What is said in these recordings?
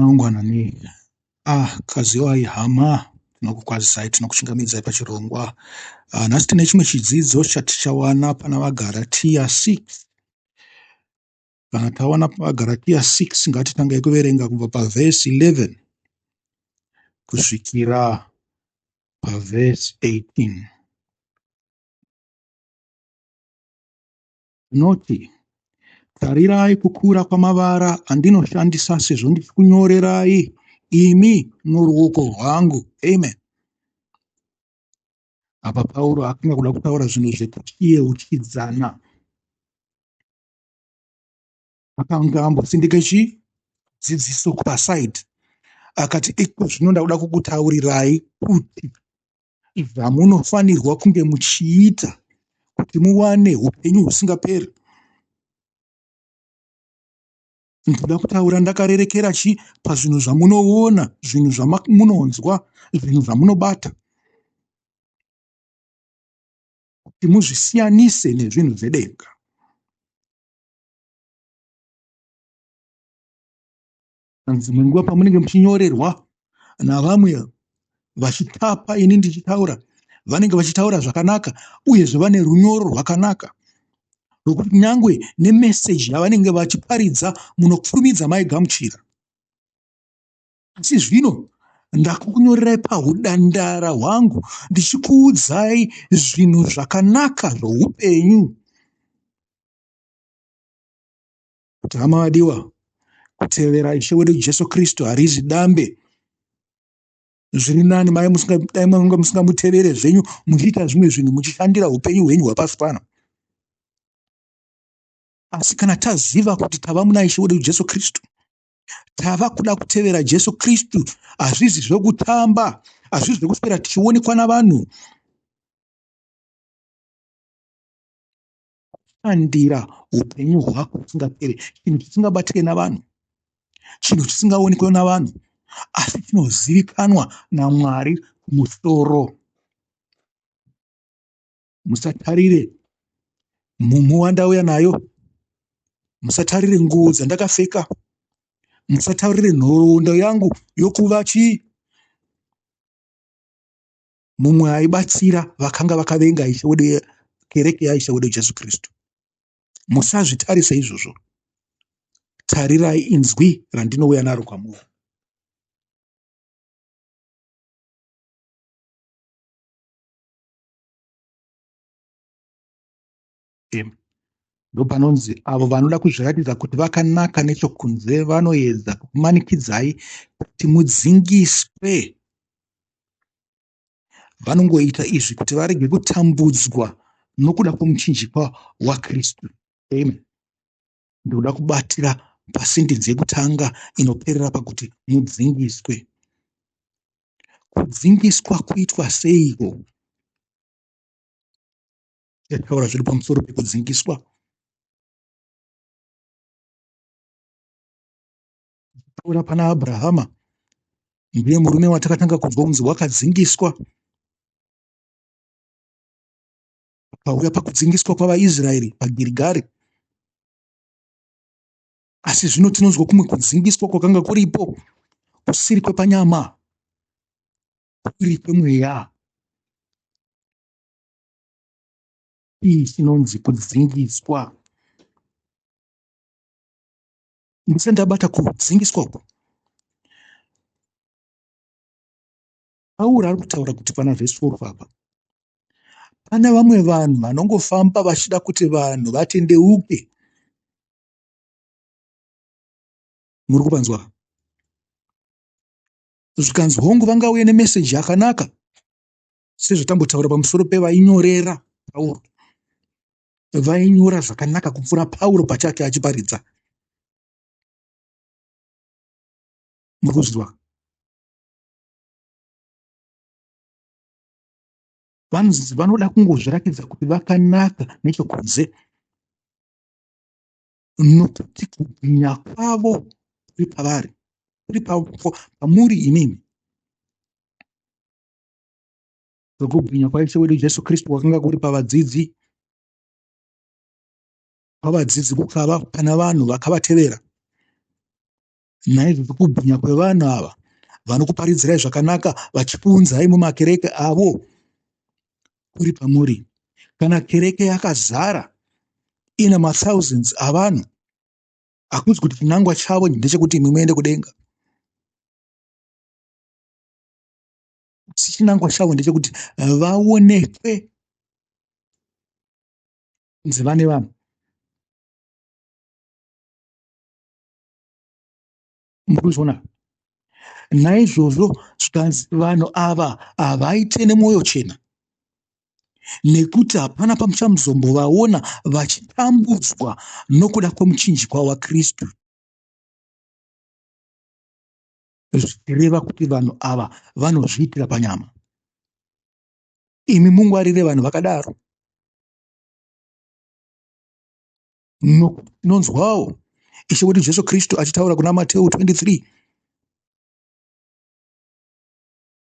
Mangwanani kazi waihama tinokukwazisai tinokuchingamidzai pachirongwa. Nhasi tine chimwe chidzidzo chatichawana pana vaGaratia 6. Kana tawana vaGaratia 6 ngatitangai kuverenga kubva pavhesi 11 kusvikira pavhesi 18. Noti, tarirai kukura kwamavara andinoshandisa sezvo ndichikunyorerai imi noruoko rwangu. Amen. Apa Pauro akanga kuda kutaura zvinhu zvekutiyeuchidzana. Akanga ambosindika chidzidziso pasaidi akati iko zvinoda kuda kukutaurirai kuti zvamunofanirwa kunge muchiita kuti muwane upenyu husingaperi. Ndoda kutaura ndakarerekera pazvinhu zvamunoona, zvinhu zvamunonzwa, zvinhu zvamunobata, kuti muzvisiyanise nezvinhu zvedenga. Dzimwe nguva pamunenge muchinyorerwa navamwe vachitapa ini ndichitaura, vanenge vachitaura zvakanaka uyezve vane runyoro rwakanaka rwokuti nyangwe nemeseji yavanenge vachiparidza munokurumidza maigamuchira. Asi zvino ndakukunyorerai pahudandara hwangu ndichikuudzai zvinhu zvakanaka zvoupenyu. Kuti hama vadiwa, kutevera Ishe wedu Jesu Kristu harizi dambe. Zviri nani dai manga musingamutevere zvenyu muchiita zvimwe zvinhu muchishandira upenyu hwenyu hwapasi pano. Asi kana taziva kuti tava muna Ishe wedu Jesu Kristu, tava kuda kutevera Jesu Kristu, hazvizi zvokutamba, hazvizi zvokuswera tichionekwa navanhu. Andira upenyu hwako husingaperi, chinhu chisingabatike navanhu, chinhu chisingaonekwe navanhu, asi chinozivikanwa naMwari kumusoro. Musatarire mhumu wandauya nayo, musatarire nguo dzandakapfeka, musatarire nhoroondo yangu yokuva mumwe aibatsira vakanga vakavenga Ishe wedu, kereke yaIshe wedu Jesu Kristu. Musazvitarisa izvozvo. Tarirai inzwi randinouya naro kwamuri. Ndopanonzi avo vanoda kuzviratidza kuti vakanaka nechokunze vanoedza kumanikidzai kuti mudzingiswe. Vanongoita izvi kuti varege kutambudzwa nokuda kwomuchinjikwa waKristu. Amen. Ndoda kubatira pasentence yekutanga inoperera pakuti mudzingiswe. Kudzingiswa kuitwa seiko? Taura zviri pamusoro pekudzingiswa. Taura pana Abrahama, ndiye murume watakatanga kubva kunzi wakadzingiswa. Pauya pakudzingiswa kwavaIsraeri paGirigari. Asi zvino tinonzwa kumwe kudzingiswa kwakanga kuripo, kusiri kwepanyama, kuri kwemweya. Iyi chinonzi kudzingiswa. Musandabata kudzingiswa uku. Pauro ari kutaura kuti pana vhesi 4 apa, pana vamwe vanhu vanongofamba vachida kuti vanhu vatendeuke. Muri kupanzwa? Zvikanzi hongu vangauye nemeseji yakanaka, sezvatambotaura pamusoro pevainyorera Pauro. Vainyora zvakanaka kupfuura Pauro pachake achiparidza. Muri kuzvinzwa? Vanoda kungozviratidza kuti vakanaka nechokunze, nokuti kubwinya kwavo kuri pavari, kuri pamuri imimi. Kubwinya kwaIshe wedu Jesu Kristu kwakanga kuri pavadzidzi, pavadzidzi kukava pana vanhu vakavatevera. Naizvozvo kubwinya kwevanhu ava vanokuparidzirai zvakanaka vachipunzai mumakereke avo kuri pamuri. Kana kereke yakazara ina mathousands avanhu, hakuzi kuti chinangwa chavo ndechekuti imi muende kudenga. Chinangwa chavo ndechekuti vaonekwe kunzi vane vanhu. Murikuzviona? Naizvozvo zvikanzi vanhu ava havaite nemwoyo chena, nekuti hapana pamuchamuzombovaona vachitambudzwa nokuda kwemuchinjikwa waKristu. Zvichireva kuti vanhu ava vanozviitira panyama. Imi mungwarire vanhu vakadaro. Nonzwawo Ishe wedu Jesu Kristu achitaura kuna Mateo 23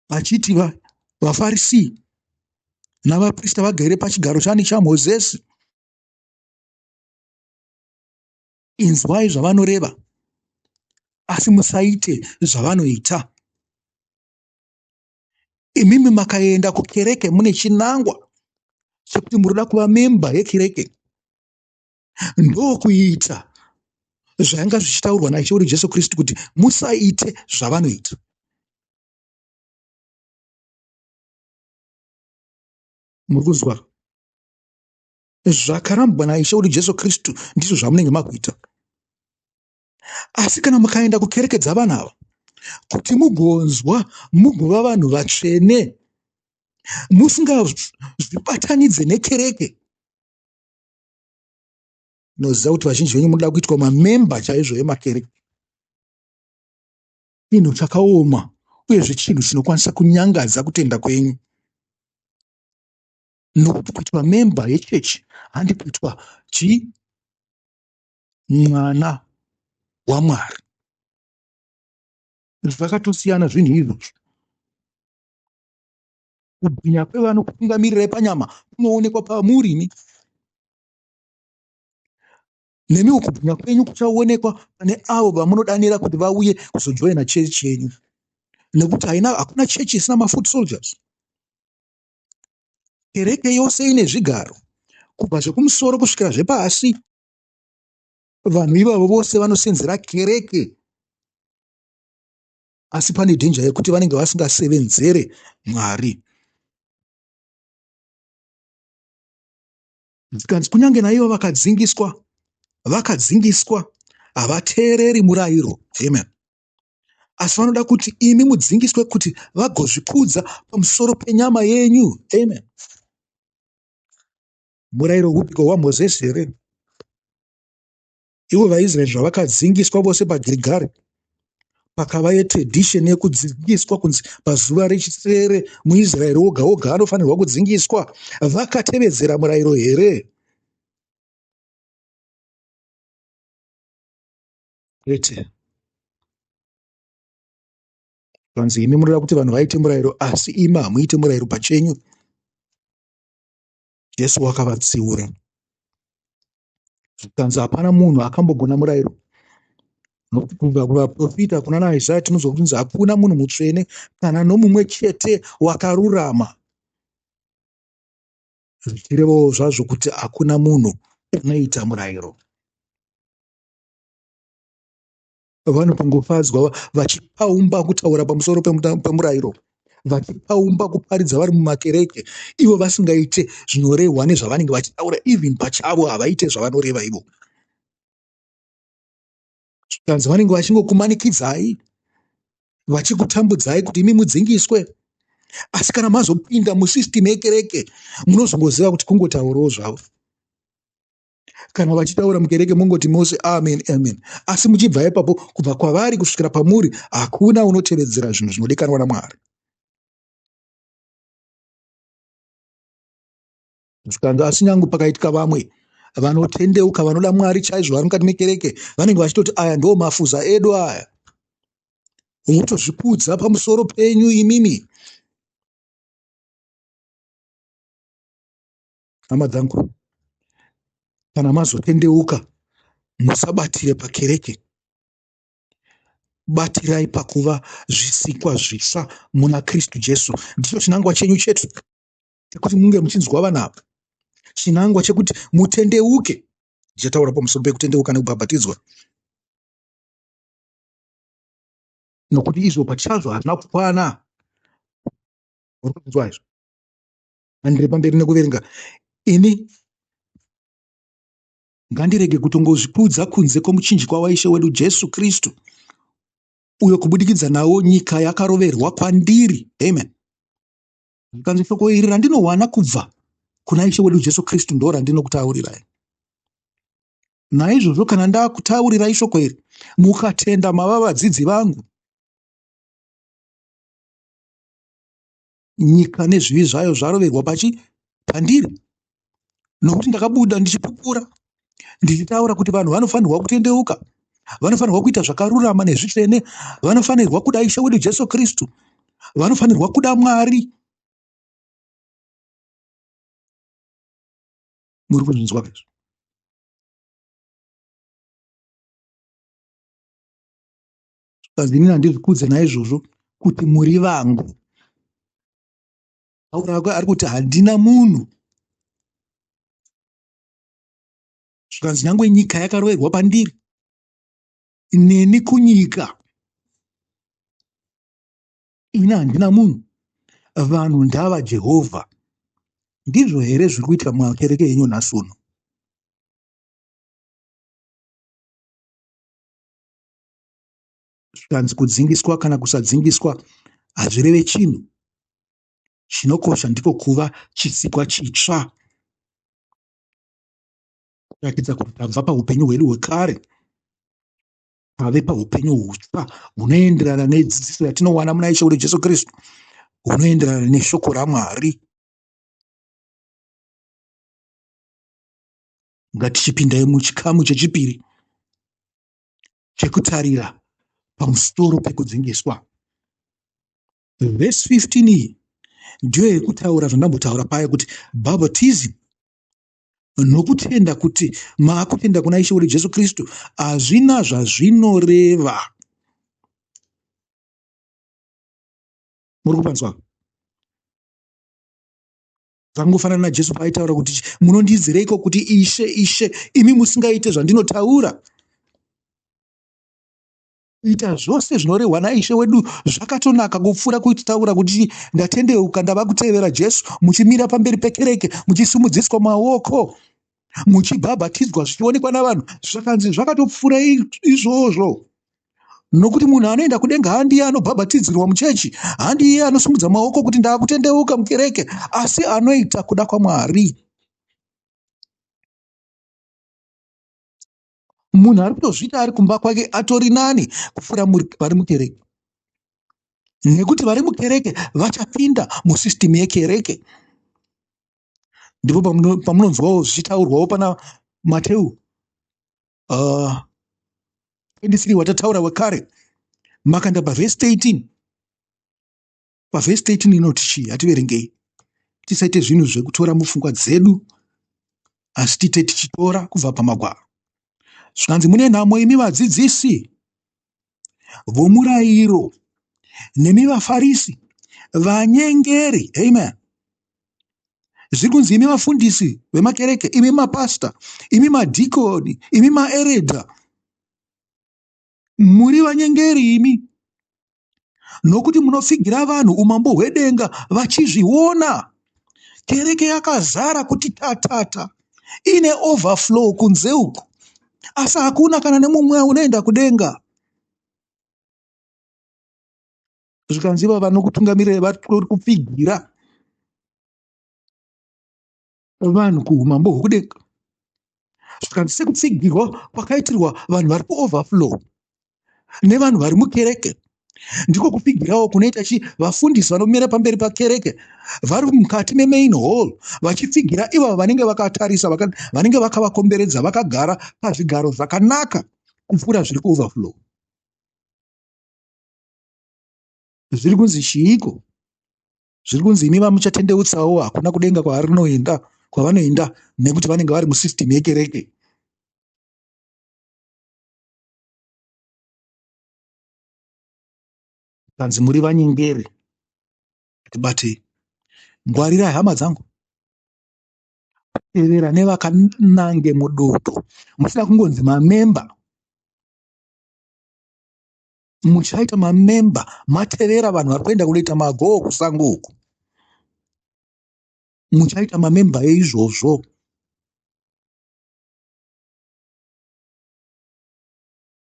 achiti vaFarisi navaprista vagere pachigaro chani chaMozisi, inzwai zvavanoreva asi musaite zvavanoita. Imimi makaenda kukereke mune chinangwa chekuti muroda kuva memba yekereke, ndokuita zvanga zvichitaurwa naIshe wedu Jesu Kristu kuti musaite zvavanoita. Murikuzwa? Zvakarambwa naIshe wedu Jesu Kristu ndizvo zvamunenge makuita. Asi kana mukaenda kukereke dzavanhu ava kuti mugonzwa mugova vanhu vatsvene, musingazvibatanidze nekereke, noziva kuti vazhinji venyu munoda kuitwa mamemba chaizvo emakereke. Chinhu chakaoma uyezve chinhu chinokwanisa kunyangadza kutenda kwenyu. Nokuti kuitwa memba yechechi handi kuitwa mwana waMwari. Zvakatosiyana zvinhu izvozvo. Kubwinya kwevanokutungamirirai panyama kunoonekwa pamuri. Nemiwo kubwinya kwenyu kuchaonekwa pane avo vamunodanira kuti vauye kuzojoina chechi yenyu. Nekuti hakuna chechi isina mafoot soldiers. Kereke yose ine zvigaro, kubva zvekumusoro kusvikira zvepasi. Vanhu ivavo vose vanosenzera kereke, asi pane dhenja yekuti vanenge vasingasevenzere Mwari. Kunyange naivo vakadzingiswa havateereri murayiro. Amen. Asi vanoda kuti imi mudzingiswe kuti vagozvikudza pamusoro penyama yenyu. Amen. Murayiro hupiko waMozisi here? Ivo vaIsraeri zvavakadzingiswa vose paGirigari, pakava tradition yekudzingiswa kunzi pazuva rechisere muIsraeri woga woga anofanirwa kudzingiswa. Vakatevedzera murayiro here? Kwete. Kanzi imi munoda kuti vanhu vaite murayiro, asi imi hamuite murayiro pachenyu. Jesu wakavatsiura. Kanzi hapana munhu akambogona murayiro. Kubva kuvaprofita kuna naIsaya tinozwa kunzi hakuna munhu mutsvene kana nomumwe chete wakarurama. Zvichirevawo zvazvo kuti hakuna munhu unoita murayiro. Vanotongofadzwa vachipaumba kutaura pamusoro pemurayiro, vachipaumba kuparidza vari mumakereke, ivo vasingaite zvinorehwa nezvavanenge vachitaura. Even pachavo havaite zvavanoreva ivo. Kanzi vanenge vachingokumanikidzai, vachikutambudzai kuti imi mudzingiswe. Asi kana mazopinda musisitemu yekereke, munozongoziva kuti kungotaurawo zvavo. Kana vachitaura mukereke mungoti mose amen, amen. Asi muchibva ipapo kubva kwavari kusvikira pamuri, hakuna unotevedzera zvinhu zvinodikanwa naMwari. Zvikanzi asi nyangu pakaitika vamwe vanotendeuka, vanoda Mwari chaizvo vari mukati mekereke, vanenge vachitoti aya ndiwo mafuza edu aya. Mutozvikudza pamusoro penyu imimi. Hama dzangu, kana mazotendeuka musabatire pakereke. batirai pakuva zvisikwa zvitsva muna Kristu Jesu. Ndicho chinangwa chenyu chetu, chekuti munge muchinzwa vanhu ava, chinangwa chekuti mutendeuke. Ndichataura pamusoro pekutendeuka nekubhabhatidzwa, nokuti izvo pachazvo hazvina kukwana. Uri kunzwa izvo? Handiri pamberi nekuverenga. Ini ngandirege kutongozvikudza kunze kwomuchinjikwa waishe wedu Jesu Kristu, uyo kubudikidza nawo nyika yakaroverwa kwandiri. Amen. Zvikanzi shoko iri randinowana kubva kuna ishe wedu Jesu Kristu ndo randinokutaurirai. Naizvozvo kana ndakutaurirai shoko iri mukatenda, mava vadzidzi vangu. Nyika nezvivi zvayo zvaroverwa pandiri, nokuti ndakabuda ndichipupura ndichitaura kuti vanhu vanofanirwa kutendeuka, vanofanirwa kuita zvakarurama nezvitsvene, vanofanirwa kuda ishe wedu Jesu Kristu, vanofanirwa kuda Mwari. Muri kuzvinzwa izvo? Saka ini handizvikudze naizvozvo kuti muri vangu. Pauro ari kuti handina munhu. Zvikanzi nyangwe nyika yakaroverwa pandiri, neni kunyika, ini handina munhu. Vanhu ndava Jehovha. Ndizvo here zviri kuitika mukereke yenyu nhasi uno? Zvikanzi kudzingiswa kana kusadzingiswa hazvireve chinhu. Chinokosha ndiko kuva chisikwa chitsva, kuratidza kuti tabva paupenyu hwedu hwekare pave paupenyu hutsva hunoenderana nedzidziso yatinowana muna ishe wedu Jesu Kristu, hunoenderana neshoko raMwari. Ngatichipindai muchikamu chechipiri chekutarira pamusoro pekudzingiswa. Vhesi 15 iyi ndiyo yekutaura zvandambotaura paya kuti bhabhatism nokutenda kuti maakutenda kuna ishe wedu Jesu Kristu hazvina zvazvinoreva. Muri kupanzwa? Zvangofanana naJesu paaitaura kuti munondizireiko kuti Ishe, Ishe, imi musingaite zvandinotaura? Ita zvose zvinorehwa naishe wedu zvakatonaka kupfuura kutaura kuti ndatendeuka ndava kutevera Jesu, muchimira pamberi pekereke, muchisumudziswa maoko, muchibhabhatidzwa zvichionekwa navanhu. Zvakanzi zvakatopfuura izvozvo, nokuti munhu anoenda kudenga handiye anobhabhatidzirwa muchechi, handiye anosumudza maoko kuti ndava kutendeuka mukereke, asi anoita kuda kwaMwari. Munhu ari kutozvita ari kumba kwake atori nani kupfuura vari mukereke, nekuti vari mukereke vachapinda musisitimu yekereke. Ndipo pamunonzwawo zvichitaurwawo pana Mateu 23 watataura wekare, makanda pavhesi 18. Pavhesi 18 inoti chii? Hativerengei. Tisaite zvinhu zvekutora mupfungwa dzedu, asi tite tichitora kubva pamagwaro. Zvikanzi mune nhamo imi vadzidzisi vomurayiro nemi vaFarisi vanyengeri. Amen. Zviri kunzi imi vafundisi vemakereke, imi mapasta, imi madhikoni, imi maeredha, muri vanyengeri imi, nokuti munopfigira vanhu umambo hwedenga vachizviona. Kereke yakazara kuti tatata, ine overflow kunze uku, asi hakuna kana nemumwe unoenda kudenga. Zvikanzi iva vanokutungamirira vari kupfigira vanhu kuumambo hwekudenga. Zvikanzi sekupfigirwa kwakaitirwa vanhu vari kuoverflow nevanhu vari mukereke, ndiko kupfigirawo kunoita vafundisi vanomira pamberi pakereke vari mukati memain hall vachipfigira ivo vanenge vakatarisa, vanenge vakavakomberedza vakagara pazvigaro zvakanaka kupfuura zviri kuoverflow. Zviri kunzi chiiko? Zviri kunzi imi vamuchatendeutsawo hakuna kudenga kwavanoenda nekuti vanenge vari musisitimu yekereke. kanzi muri vanyengeri. Tibatei. Ngwarirai hama dzangu. Tevera nevakanange mudutu. Musina kungonzi mamemba. Muchaita mamemba. Matevera vanhu vari kuenda kunoita magoo kusango uku. Muchaita mamemba eizvozvo.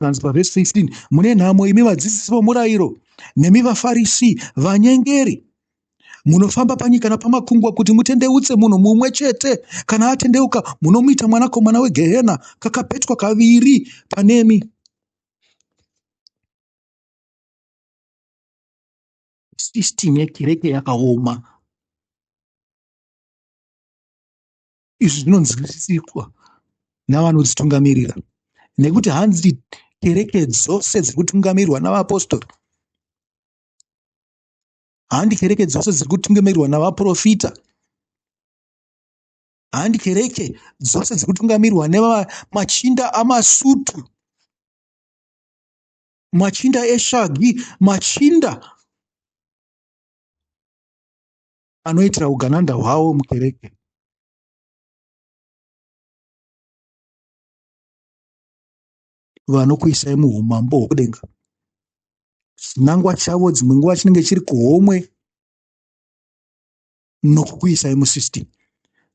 Kanzi pavhesi 15, mune nhamo imi vadzidzisi vomurayiro nemi vaFarisi vanyengeri, munofamba panyika napamakungwa kuti mutendeutse munhu mumwe chete. Kana atendeuka munomuita mwanakomana wegehena, kakapetwa kaviri panemi. System yekereke yakaoma. Izvi zvinonzwisiswa navanodzitungamirira, nekuti hanzi kereke dzose dziri kutungamirirwa navaapostori, handi kereke dzose dziri kutungamirirwa navaprofita, handi kereke dzose dziri kutungamirirwa nemachinda amasutu, machinda eshagi, machinda anoitira ugananda hwavo mukereke. Vanokuisai muumambo hwokudenga. Chinangwa chavo dzimwe nguva chinenge chiri kuhomwe nokukuisai musystem.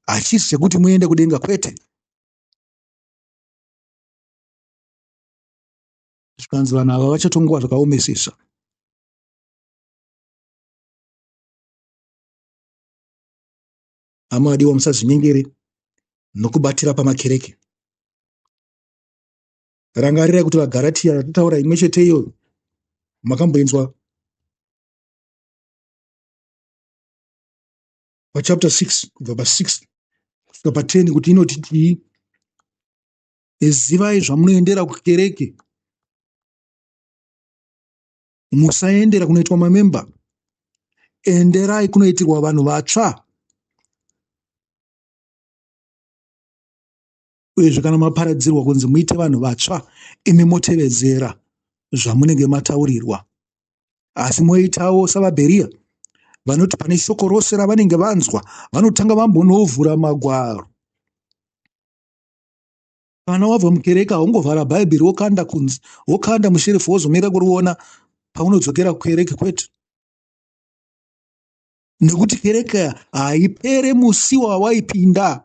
Hachisi chekuti muende kudenga, kwete. Zvikanzi vanhu ava vachatongowa zvakaomesesa. Hama vadiwa, musadzinyengere nokubatira pamakereke. Rangarirai kuti vaGaratia ratotaura imwe chete iyoyo makamboinzwa pachapter 6 kubva pa6 kusvika pa10 kuti inoti tii? Zivai zvamunoendera kukereke, musaendera kunoitwa mamemba, enderai kunoitirwa vanhu vatsva. Uyezve kana maparadzirwa kunzi muite vanhu vatsva, imi motevedzera zvamunenge mataurirwa. Asi moitawo savaBheria, vanoti pane shoko rose ravanenge vanzwa vanotanga vambonovhura magwaro. Kana wabva mukereke haungovhara bhaibheri wokanda kunzi, wokanda musherefu wozomira kuriona paunodzokera kukereke, kwete. Nekuti kereke haipere musi wawaipinda.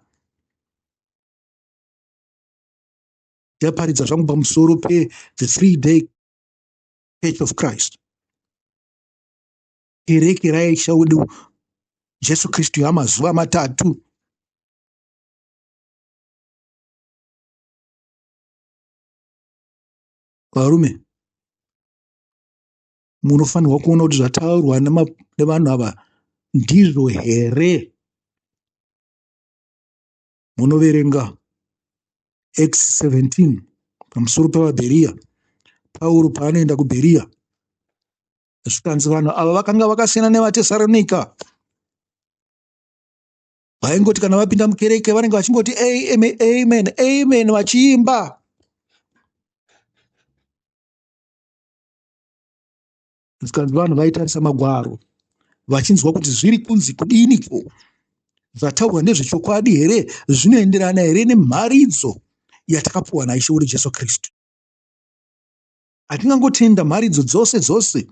Ndaparidza zvangu pamusoro pe the 3-day Church of Christ. Kereke raishaudu Jesu Kristu yamazuva matatu. Varume, munofanirwa kuona kuti zvataurwa nevanhu ava ndizvo here. Munoverenga Acts 17 pamusoro pavaBheria. Pauro paanoenda kuBheria, zvikanzi vanhu ava vakanga vakasiyana nevaTesaronika. Vaingoti kana vapinda mukereke vanenge vachingoti amen, amen, amen vachiimba. Zvikanzi vanhu vaitarisa magwaro vachinzwa kuti zviri kunzi kudiniko, zvataurwa ndezvechokwadi here, zvinoenderana here nemharidzo yatakapuwa naIshe wedu Jesu Kristu. Hatingangotenda mharidzo dzose.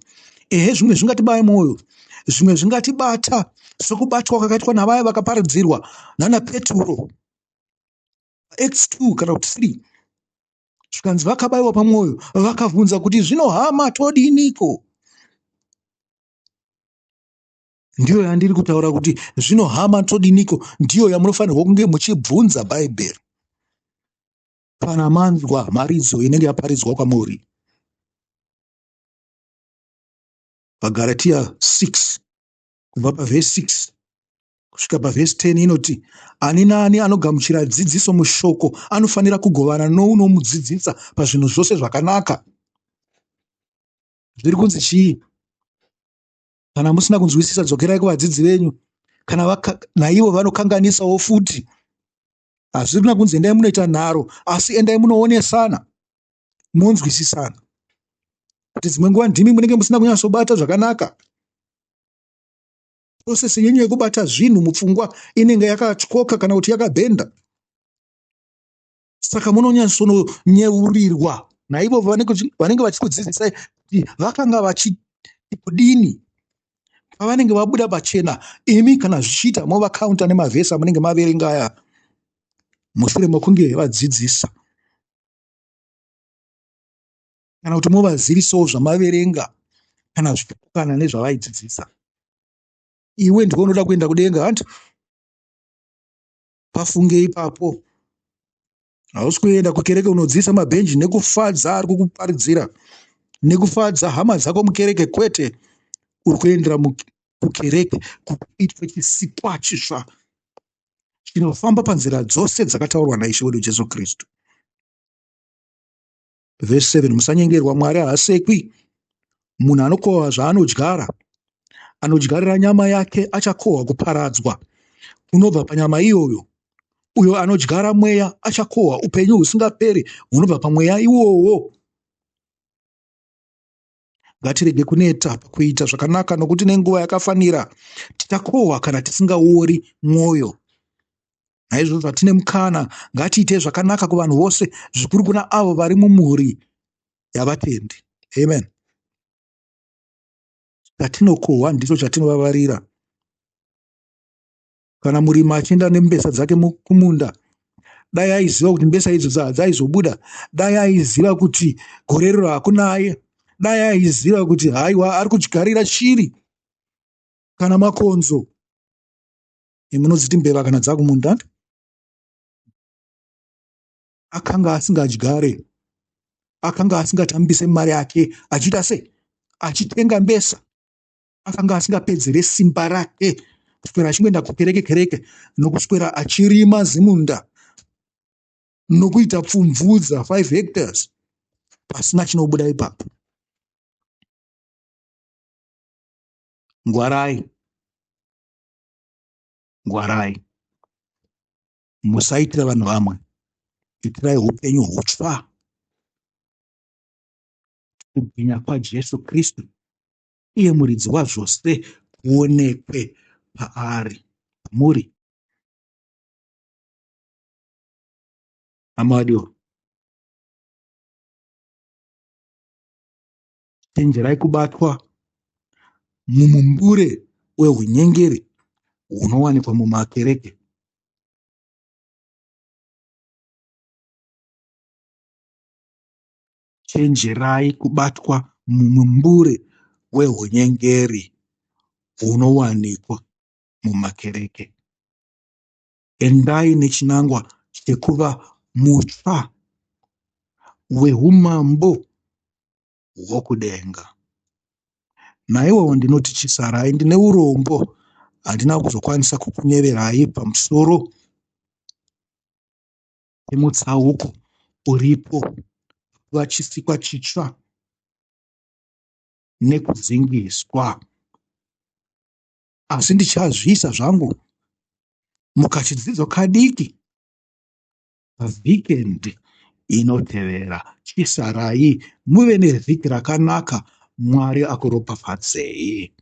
Ehe, zvimwe zvingatibaya mwoyo, zvimwe zvingatibata sokubatwa kwakaitwa navaya vakaparadzirwa nana Petro Acts 2 kana kuti 3. Zvikanzi vakabayiwa pamwoyo, vakabvunza kuti zvino hama todiniko. Ndiyo yandiri kutaura kuti zvino hama todiniko, ndiyo yamunofanirwa kunge muchibvunza bhaibheri kana manzwa mharidzo inenge yaparidzwa kwamuri. VaGaratia 6 kubva pavhesi 6 kusvika pavhesi 10 inoti, ani naani anogamuchira dzidziso mushoko anofanira kugovana nounomudzidzisa pazvinhu zvose zvakanaka. Zviri kunzi chii? Kana musina kunzwisisa, dzokerai kuvadzidzi venyu. Kana naivo vanokanganisawo futi. Hazvina kunzi endai munoita nharo, asi endai munoonesana, monzwisisana. kuti dzimwe nguva ndimi munenge musina kunyatsobata zvakanaka. Prosesi yenyu yekubata zvinhu mupfungwa inenge yakatyoka kana kuti yakabhenda. Saka munonyatsononyeurirwa naivo vanenge vachikudzidzisai kuti vakanga vachikudini pavanenge vabuda pachena. Imi kana zvichiita movakaunta nemavhesi amunenge maverenga aya mushure mokunge vadzidzisa, kana kuti movazivisawo zvamaverenga kana zvitukana nezvavaidzidzisa. Iwe ndiwe unoda kuenda kudenga hantu, pafunge ipapo. Hausi kuenda kukereke unodzidzisa mabhenji nekufadza ari kukuparidzira, nekufadza hama dzako mukereke, kwete. Uri kuendera kukereke kuitwe chisikwa chisva chinofamba panzira dzose dzakataurwa naIshe wedu Jesu Kristu. Vhesi 7, musanyengerwa, Mwari haasekwi. Munhu anokohwa zvaanodyara, anodyarira nyama yake achakohwa kuparadzwa kunobva panyama iyoyo. Uyo anodyara mweya achakohwa upenyu husingaperi hunobva pamweya iwowo. Ngatirege kuneta pakuita zvakanaka, nokuti nenguva yakafanira tichakohwa kana tisingaori mwoyo. Naizvozvo tine mukana, ngatiite zvakanaka kuvanhu vose, zvikuru kuna avo vari mumhuri yavatendi. Amen. Chatinokohwa ndicho chatinovavarira. Kana murimi achienda nembesa dzake kumunda, dai aiziva kuti mbesa idzo hadzaizobuda, dai aiziva kuti gore riro hakunaye, dai aiziva kuti haiwa ari kudyarira shiri kana makonzo. Imunodziti mbeva kana dzakumunda, akanga asingadyare, akanga asingatambise mari yake achiita sei, achitenga mbesa, akanga asingapedzere simba rake kuswera achingoenda kukereke nokuswera achirima zimunda nokuita pfumvudza 5 hectares pasina chinobuda ipapo. Ngwarai, ngwarai, musaitira vanhu vamwe, itirai upenyu hutsva. Kubwinya kwaJesu Kristu iye muridzi wazvose kuonekwe paari, muri. Amadiwa, chenjerai kubatwa mumumbure wehunyengeri hunowanikwa mumakereke. Chenjerai kubatwa mumumbure wehunyengeri hunowanikwa mumakereke. Endai nechinangwa chekuva mutsva wehumambo hwokudenga. Naiwo ndinoti chisarai, ndine urombo, handina kuzokwanisa kukunyeverai pamusoro pemutsauko uripo vachisikwa chitsva nekudzingiswa, asi ndichazviisa zvangu mukachidzidzo kadiki vhikendi inotevera. Chisarai muve nevhiki rakanaka. Mwari akuropafadzei.